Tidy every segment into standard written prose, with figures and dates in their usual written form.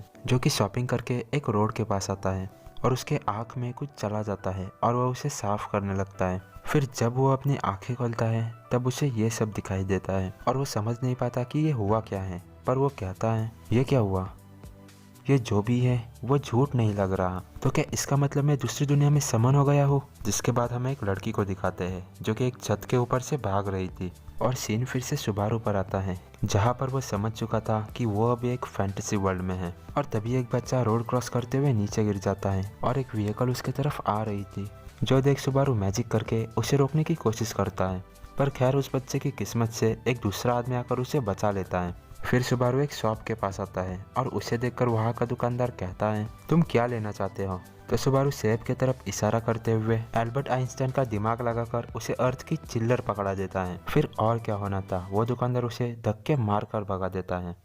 है, जो कि शॉपिंग करके एक रोड के पास आता है और उसके आँख में कुछ चला जाता है और वह उसे साफ करने लगता है। फिर जब वो अपनी आंखें खोलता है तब उसे ये सब दिखाई देता है और वो समझ नहीं पाता कि ये हुआ क्या है, पर वो कहता है ये क्या हुआ, ये जो भी है वो झूठ नहीं लग रहा, तो क्या इसका मतलब मैं दूसरी दुनिया में समन हो गया हूँ। जिसके बाद हमें एक लड़की को दिखाते हैं जो कि एक छत के ऊपर से भाग रही थी और सीन फिर से सुबारू पर आता है, जहाँ पर वो समझ चुका था कि वो अभी एक फैंटेसी वर्ल्ड में है। और तभी एक बच्चा रोड क्रॉस करते हुए नीचे गिर जाता है और एक व्हीकल उसके तरफ आ रही थी, जो देख सुबारू मैजिक करके उसे रोकने की कोशिश करता है, पर खैर उस बच्चे की किस्मत से एक दूसरा आदमी आकर उसे बचा लेता है। फिर सुबारू एक शॉप के पास आता है और उसे देखकर वहाँ का दुकानदार कहता है तुम क्या लेना चाहते हो, तो सुबारू सेब की तरफ इशारा करते हुए एल्बर्ट आइंस्टाइन का दिमाग लगाकर उसे अर्थ की चिल्लर पकड़ा देता है। फिर और क्या होना था, वो दुकानदार उसे धक्के मार कर भगा देता है।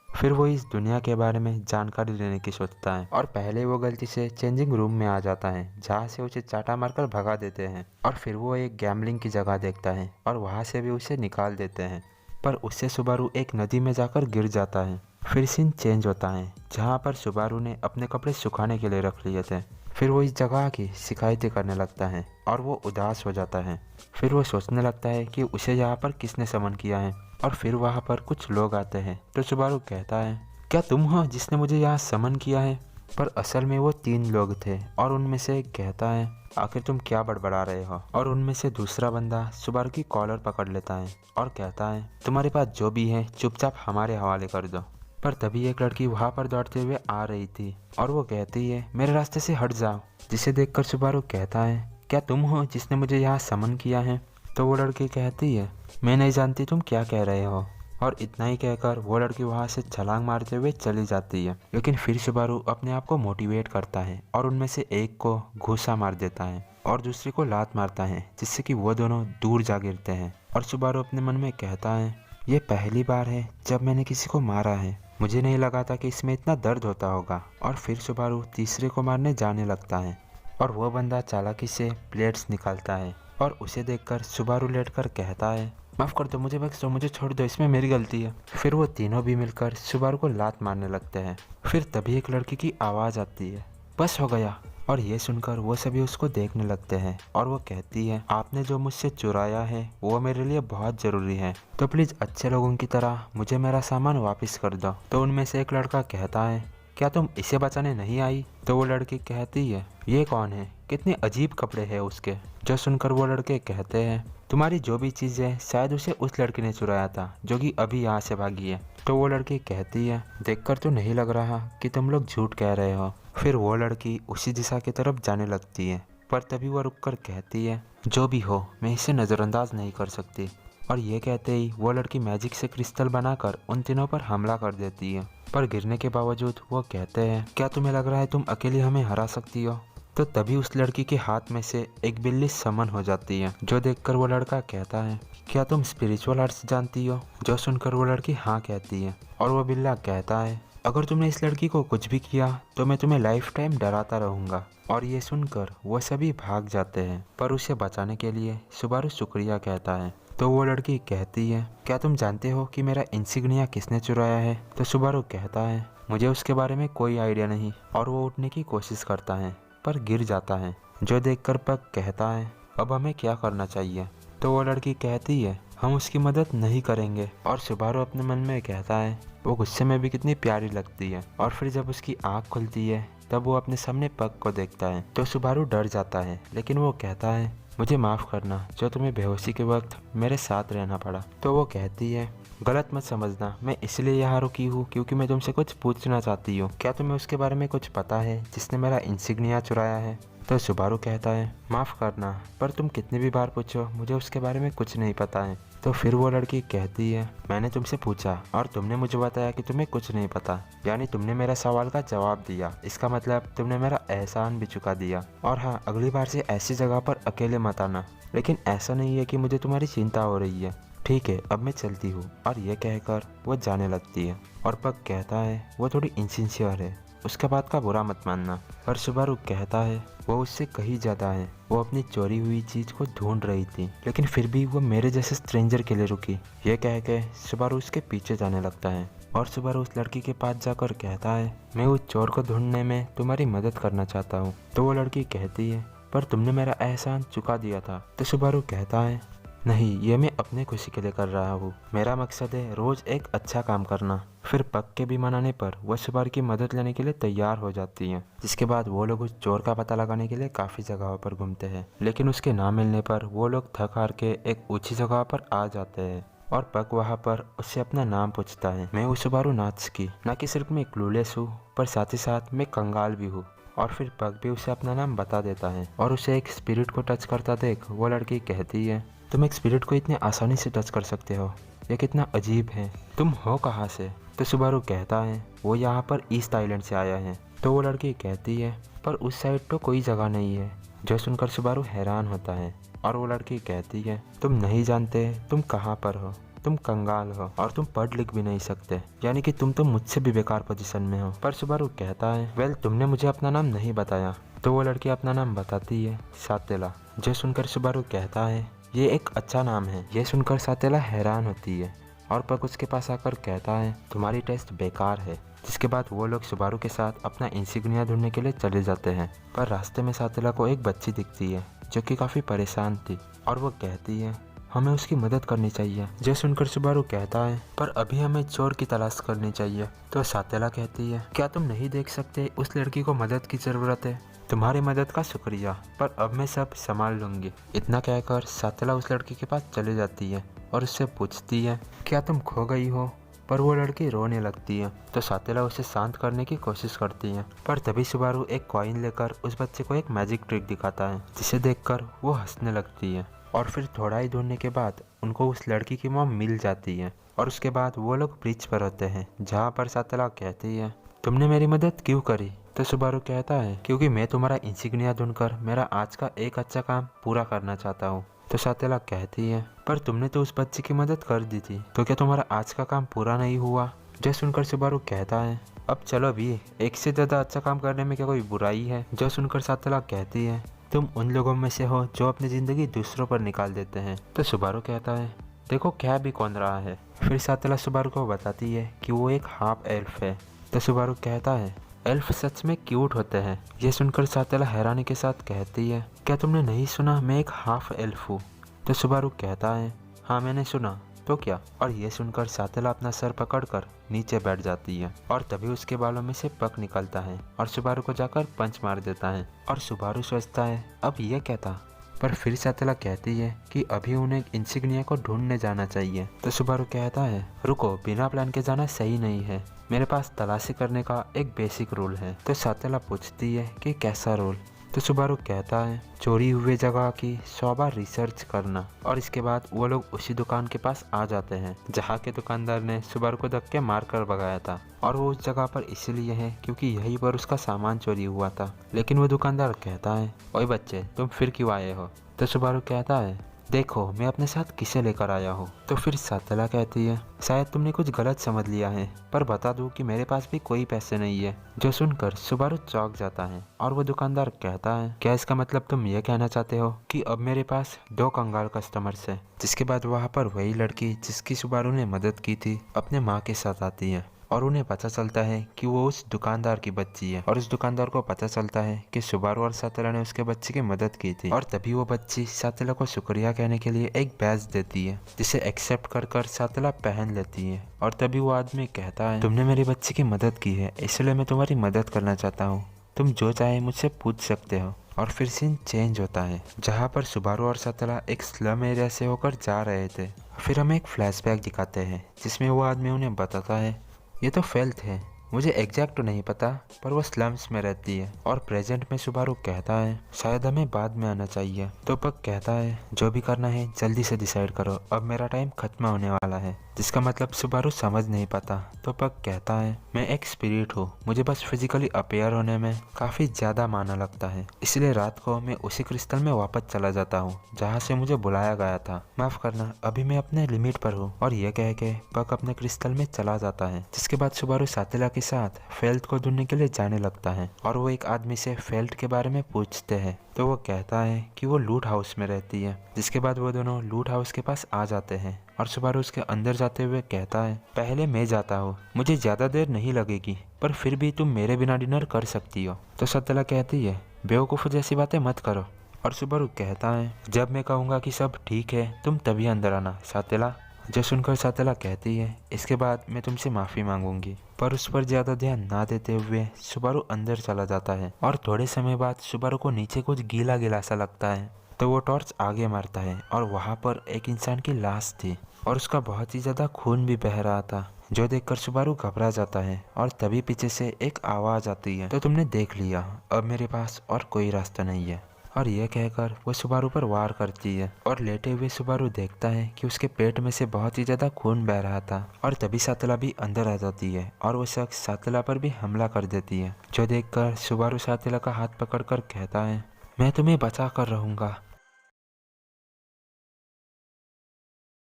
फिर वो इस दुनिया के बारे में जानकारी लेने की सोचता है और पहले वो गलती से चेंजिंग रूम में आ जाता है, जहाँ से उसे चाटा मारकर भगा देते हैं। और फिर वो एक गैम्बलिंग की जगह देखता है और वहाँ से भी उसे निकाल देते हैं, पर उससे सुबारू एक नदी में जाकर गिर जाता है। फिर सीन चेंज होता है, जहाँ पर सुबारू ने अपने कपड़े सुखाने के लिए रख लिए थे। फिर वो इस जगह की शिकायतें करने लगता है और वो उदास हो जाता है। फिर वो सोचने लगता है कि उसे यहाँ पर किसने समन किया है। और फिर वहाँ पर कुछ लोग आते हैं, तो सुबारू कहता है क्या तुम हो जिसने मुझे यहाँ समन किया है। पर असल में वो 3 लोग थे और उनमें से एक कहता है आखिर तुम क्या बड़बड़ा रहे हो। और उनमें से दूसरा बंदा सुबारू की कॉलर पकड़ लेता है और कहता है तुम्हारे पास जो भी है चुपचाप हमारे हवाले कर दो। पर तभी एक लड़की वहाँ पर दौड़ते हुए आ रही थी और वो कहती है मेरे रास्ते से हट जाओ, जिसे देखकर सुबारू कहता है क्या तुम हो जिसने मुझे यहाँ समन किया है। तो वो लड़की कहती है मैं नहीं जानती तुम क्या कह रहे हो। और इतना ही कहकर वो लड़की वहाँ से छलांग मारते हुए चली जाती है। लेकिन फिर सुबारू अपने आप को मोटिवेट करता है और उनमें से एक को घूसा मार देता है और दूसरे को लात मारता है, जिससे कि वो दोनों दूर जा गिरते हैं। और सुबारू अपने मन में कहता है ये पहली बार है जब मैंने किसी को मारा है, मुझे नहीं लगा था कि इसमें इतना दर्द होता होगा। और फिर सुबारू तीसरे को मारने जाने लगता है और वो बंदा चालाकी से प्लेट्स निकालता है और उसे देखकर सुबारू लेटकर कहता है माफ़ कर दो, मुझे बख्श दो, मुझे छोड़ दो, इसमें मेरी गलती है। फिर वो तीनों भी मिलकर सुबारू को लात मारने लगते हैं। फिर तभी एक लड़की की आवाज़ आती है बस हो गया। और ये सुनकर वो सभी उसको देखने लगते हैं और वो कहती है आपने जो मुझसे चुराया है वो मेरे लिए बहुत ज़रूरी है, तो प्लीज़ अच्छे लोगों की तरह मुझे मेरा सामान वापस कर दो। तो उनमें से एक लड़का कहता है क्या तुम इसे बचाने नहीं आई। तो वो लड़की कहती है ये कौन है, कितने अजीब कपड़े हैं उसके। जो सुनकर वो लड़के कहते हैं तुम्हारी जो भी चीज़ है शायद उसे उस लड़की ने चुराया था जो कि अभी यहाँ से भागी है। तो वो लड़की कहती है देखकर तो नहीं लग रहा कि तुम लोग झूठ कह रहे हो। फिर वो लड़की उसी दिशा की तरफ जाने लगती है, पर तभी वो रुककर कहती है जो भी हो मैं इसे नज़रअंदाज नहीं कर सकती। और ये कहते ही वो लड़की मैजिक से क्रिस्टल बनाकर उन तीनों पर हमला कर देती है, पर गिरने के बावजूद वो कहते हैं क्या तुम्हें लग रहा है तुम अकेली हमें हरा सकती हो। तो तभी उस लड़की के हाथ में से एक बिल्ली समन हो जाती है, जो देखकर वो लड़का कहता है क्या तुम स्पिरिचुअल आर्ट्स जानती हो। जो सुनकर वो लड़की हाँ कहती है और वो बिल्ला कहता है अगर तुमने इस लड़की को कुछ भी किया तो मैं तुम्हें लाइफ टाइम डराता रहूँगा। और ये सुनकर वो सभी भाग जाते हैं, पर उसे बचाने के लिए सुबारू शुक्रिया कहता है। तो वो लड़की कहती है क्या तुम जानते हो कि मेरा इंसिग्निया किसने चुराया है। तो सुबारू कहता है मुझे उसके बारे में कोई आइडिया नहीं। और वो उठने की कोशिश करता है पर गिर जाता है, जो देखकर पग कहता है अब हमें क्या करना चाहिए। तो वो लड़की कहती है हम उसकी मदद नहीं करेंगे। और सुबारू अपने मन में कहता है वो गुस्से में भी कितनी प्यारी लगती है। और फिर जब उसकी आँख खुलती है तब वो अपने सामने पग को देखता है, तो सुबारू डर जाता है, लेकिन वो कहता है मुझे माफ़ करना जो तुम्हें बेहोशी के वक्त मेरे साथ रहना पड़ा। तो वो कहती है गलत मत समझना, मैं इसलिए यहाँ रुकी हूँ क्योंकि मैं तुमसे कुछ पूछना चाहती हूँ, क्या तुम्हें उसके बारे में कुछ पता है जिसने मेरा इंसिग्निया चुराया है। तो सुबारू कहता है माफ़ करना, पर तुम कितनी भी बार पूछो मुझे उसके बारे में कुछ नहीं पता है। तो फिर वो लड़की कहती है मैंने तुमसे पूछा और तुमने मुझे बताया कि तुम्हें कुछ नहीं पता, यानी तुमने मेरा सवाल का जवाब दिया, इसका मतलब तुमने मेरा एहसान भी चुका दिया। और हाँ, अगली बार से ऐसी जगह पर अकेले मत आना। लेकिन ऐसा नहीं है कि मुझे तुम्हारी चिंता हो रही है, ठीक है अब मैं चलती हूँ। और ये कहकर वो जाने लगती है और पग कहता है वो थोड़ी इनसिंसियर है, उसके बाद का बुरा मत मानना। पर सुबारू कहता है वो उससे कहीं ज़्यादा है, वो अपनी चोरी हुई चीज़ को ढूंढ रही थी, लेकिन फिर भी वो मेरे जैसे स्ट्रेंजर के लिए रुकी। ये कह के सुबारू उसके पीछे जाने लगता है और सुबारू उस लड़की के पास जाकर कहता है, मैं उस चोर को ढूंढने में तुम्हारी मदद करना चाहता हूँ। तो वो लड़की कहती है, पर तुमने मेरा एहसान चुका दिया था। तो सुबारू कहता है, नहीं, ये मैं अपने खुशी के लिए कर रहा हूँ। मेरा मकसद है रोज एक अच्छा काम करना। फिर पक के भी मनाने पर वह सुबारू की मदद लेने के लिए तैयार हो जाती है। जिसके बाद वो लोग उस चोर का पता लगाने के लिए काफी जगहों पर घूमते हैं, लेकिन उसके ना मिलने पर वो लोग थक हार के एक ऊंची जगह पर आ जाते हैं। और पक वहाँ पर उससे अपना नाम पूछता है। मैं हूँ सुबारू नात्सुकी, न कि सिर्फ मैं क्लूलेस हूँ, पर साथ ही साथ मैं कंगाल भी हूँ। और फिर पक भी उसे अपना नाम बता देता है। और उसे एक स्पिरिट को टच करता देख वो लड़की कहती है, तुम एक स्पिरिट को इतनी आसानी से टच कर सकते हो, ये कितना अजीब है। तुम हो कहाँ से? तो सुबारू कहता है, वो यहाँ पर ईस्ट आइलैंड से आया है। तो वो लड़की कहती है, पर उस साइड तो कोई जगह नहीं है। जो सुनकर सुबारू हैरान होता है। और वो लड़की कहती है, तुम नहीं जानते तुम कहाँ पर हो, तुम कंगाल हो और तुम पढ़ लिख भी नहीं सकते, यानी कि तुम तो मुझसे भी बेकार पोजीशन में हो। पर सुबारू कहता है, वेल, तुमने मुझे अपना नाम नहीं बताया। तो वो लड़की अपना नाम बताती है, सातेला। जो सुनकर सुबारू कहता है, ये एक अच्छा नाम है। ये सुनकर सातेला हैरान होती है और पक उसके पास आकर कहता है, तुम्हारी टेस्ट बेकार है। जिसके बाद वो लोग सुबारू के साथ अपना इंसिग्निया ढूंढने के लिए चले जाते हैं। पर रास्ते में सातेला को एक बच्ची दिखती है जो कि काफी परेशान थी और वो कहती है, हमें उसकी मदद करनी चाहिए। जो सुनकर सुबारू कहता है, पर अभी हमें चोर की तलाश करनी चाहिए। तो सातेला कहती है, क्या तुम नहीं देख सकते उस लड़की को मदद की जरूरत है? तुम्हारी मदद का शुक्रिया, पर अब मैं सब संभाल लूंगी। इतना कहकर सातेला उस लड़की के पास चले जाती है और उससे पूछती है, क्या तुम खो गई हो? पर वो लड़की रोने लगती है। तो सातेला उसे शांत करने की कोशिश करती है। पर तभी सुबारू एक कॉइन लेकर उस बच्चे को एक मैजिक ट्रिक दिखाता है, जिसे देखकर वो हंसने लगती है। और फिर थोड़ा ही ढूंढने के बाद उनको उस लड़की की मॉम मिल जाती है। और उसके बाद वो लोग ब्रिज पर होते हैं, जहाँ पर सातेला कहती है, तुमने मेरी मदद क्यों करी? तो सुबारू कहता है, क्योंकि मैं तुम्हारा इंसिग्निया ढूंढकर मेरा आज का एक अच्छा काम पूरा करना चाहता हूँ। तो सातेला कहती है, पर तुमने तो उस बच्चे की मदद कर दी थी, तो क्या तुम्हारा आज का काम पूरा नहीं हुआ? जो सुनकर सुबारू कहता है, अब चलो भी, एक से ज्यादा अच्छा काम करने में क्या कोई बुराई है? जो सुनकर सातेला कहती है, तुम उन लोगों में से हो जो अपनी जिंदगी दूसरों पर निकाल देते हैं। तो सुबारू कहता है, देखो क्या भी कौन रहा है। फिर सातेला सुबारू को बताती है कि वो एक हाफ एल्फ है। तो सुबारू कहता है, एल्फ सच में क्यूट होते हैं। ये सुनकर सातेला हैरानी के साथ कहती है, क्या तुमने नहीं सुना मैं एक हाफ एल्फ हूँ? तो सुबारू कहता है, हाँ मैंने सुना, तो क्या? और ये सुनकर सातेला अपना सर पकड़कर नीचे बैठ जाती है और तभी उसके बालों में से पक निकलता है और सुबारू को जाकर पंच मार देता है। और सुबारू सोचता है, अब ये क्या था? पर फिर सातेला कहती है कि अभी उन्हें इंसिग्निया को ढूंढने जाना चाहिए। तो सुबारू कहता है, रुको, बिना प्लान के जाना सही नहीं है। मेरे पास तलाशी करने का एक बेसिक रूल है। तो सातेला पूछती है कि कैसा रूल? तो सुबारू कहता है, चोरी हुए जगह की 100 बार रिसर्च करना। और इसके बाद वो लोग उसी दुकान के पास आ जाते हैं जहाँ के दुकानदार ने सुबारू को धक्के मार कर भगाया था। और वो उस जगह पर इसलिए है क्योंकि यहीं पर उसका सामान चोरी हुआ था। लेकिन वो दुकानदार कहता है, ओए बच्चे, तुम फिर क्यों आए हो? तो सुबारू कहता है, देखो मैं अपने साथ किसे लेकर आया हूँ। तो फिर सातेला कहती है, शायद तुमने कुछ गलत समझ लिया है, पर बता दूं कि मेरे पास भी कोई पैसे नहीं है। जो सुनकर सुबारू चौंक जाता है और वो दुकानदार कहता है, क्या इसका मतलब तुम ये कहना चाहते हो कि अब मेरे पास 2 कंगाल कस्टमर्स हैं? जिसके बाद वहाँ पर वही लड़की जिसकी सुबारू ने मदद की थी अपने माँ के साथ आती है और उन्हें पता चलता है कि वो उस दुकानदार की बच्ची है। और उस दुकानदार को पता चलता है कि सुबारू और सातेला ने उसके बच्चे की मदद की थी। और तभी वो बच्ची सातेला को शुक्रिया कहने के लिए एक बैज देती है, जिसे एक्सेप्ट कर सातेला पहन लेती है। और तभी वो आदमी कहता है, तुमने मेरी बच्ची की मदद की है, इसलिए मैं तुम्हारी मदद करना चाहता हूँ। तुम जो चाहे मुझसे पूछ सकते हो। और फिर सीन चेंज होता है, जहाँ पर सुबारू और सातेला एक स्लम एरिया से होकर जा रहे थे। फिर हमें एक फ्लैशबैक दिखाते हैं जिसमें वो आदमी उन्हें बताता है, ये तो फेल्थ है, मुझे एग्जैक्ट तो नहीं पता, पर वो स्लम्स में रहती है। और प्रेजेंट में सुबारू कहता है, शायद हमें बाद में आना चाहिए। तो पक कहता है, जो भी करना है जल्दी से डिसाइड करो, अब मेरा टाइम खत्म होने वाला है। जिसका मतलब सुबारू समझ नहीं पाता। तो पक कहता है, मैं एक स्पिरिट हूँ, मुझे बस फिजिकली अपेयर होने में काफी ज्यादा माना लगता है, इसलिए रात को मैं उसी क्रिस्टल में वापस चला जाता हूँ जहाँ से मुझे बुलाया गया था। माफ करना, अभी मैं अपने लिमिट पर हूँ। और ये कह के पक अपने क्रिस्टल में चला जाता है। जिसके बाद सुबारू सातेला के साथ फेल्ट को ढूंढने के लिए जाने लगता है और वो एक आदमी से फेल्ट के बारे में पूछते हैं। तो वो कहता है कि वो लूट हाउस में रहती है। जिसके बाद वो दोनों लूट हाउस के पास आ जाते हैं और सुबारू उसके अंदर जाते हुए कहता है, पहले मैं जाता हूँ, मुझे ज्यादा देर नहीं लगेगी, पर फिर भी तुम मेरे बिना डिनर कर सकती हो। तो सत्यला कहती है, बेवकूफ़ जैसी बातें मत करो। और सुबारू कहता है, जब मैं कहूँगा कि सब ठीक है तुम तभी अंदर आना सत्यला। जो सुनकर सत्यला कहती है, इसके बाद मैं तुमसे माफ़ी मांगूंगी। पर उस पर ज़्यादा ध्यान ना देते हुए सुबारू अंदर चला जाता है और थोड़े समय बाद सुबारू को नीचे कुछ गीला गीला सा लगता है। तो वो टॉर्च आगे मारता है और वहाँ पर एक इंसान की लाश थी और उसका बहुत ही ज़्यादा खून भी बह रहा था, जो देखकर सुबारू घबरा जाता है। और तभी पीछे से एक आवाज़ आती है, तो तुमने देख लिया, अब मेरे पास और कोई रास्ता नहीं है। और यह कहकर वो सुबारू पर वार करती है और लेटे हुए सुबारू देखता है कि उसके पेट में से बहुत ही ज्यादा खून बह रहा था। और तभी सातला भी अंदर आ जाती है और वो शख्स सातला पर भी हमला कर देती है, जो देखकर सुबारू सातला का हाथ पकड़कर कहता है, मैं तुम्हें बचा कर रहूंगा,